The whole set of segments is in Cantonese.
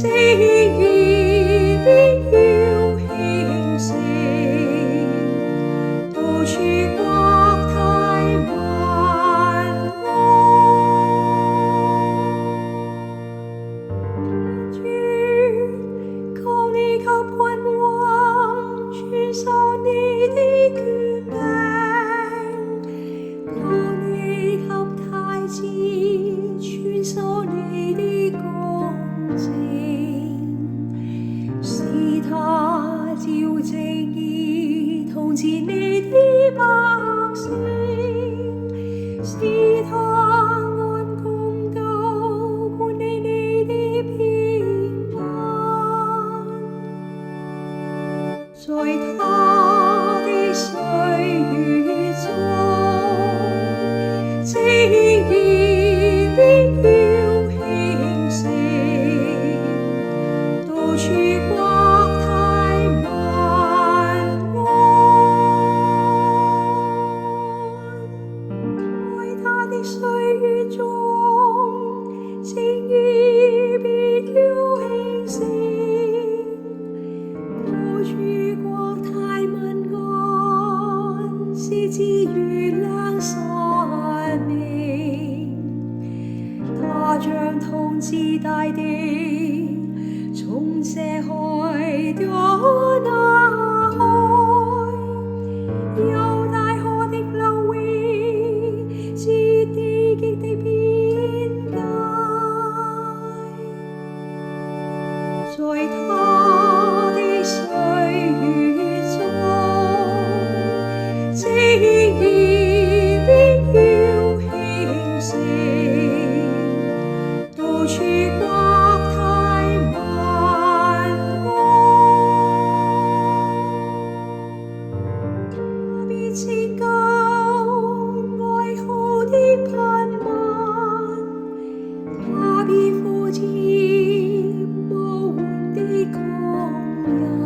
義必要興盛，到處國泰民安。主，求你給君王傳授你的權柄，求你給太子傳授你的公正，使他照正義統治你的百姓，使他按公道管理你的平安。在他的歲月中，正義必要興盛，到處國泰民安。在他的歲月中，正義必要興盛，到處國泰民安，是自月亮所明。他將統治大地，從這海到那海，由大河的流域至地極的邊界。在他的歲月中，正義必要興盛，到處國泰民安。他必拯救哀號的貧民，他必扶持無援的窮人，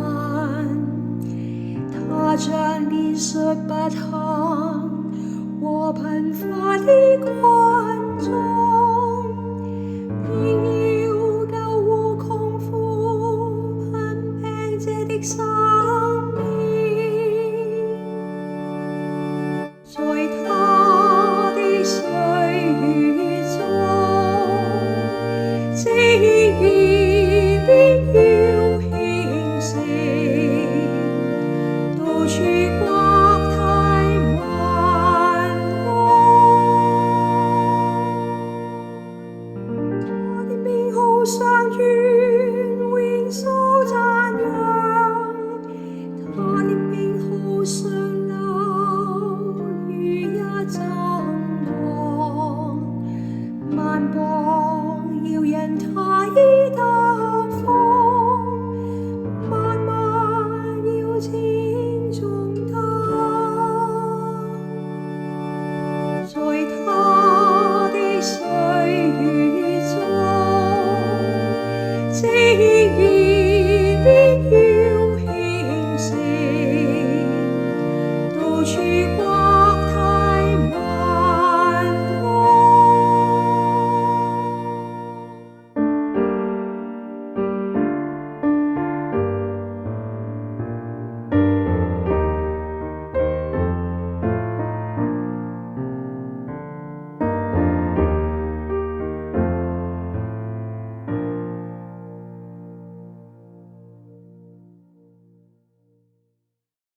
他將憐恤不可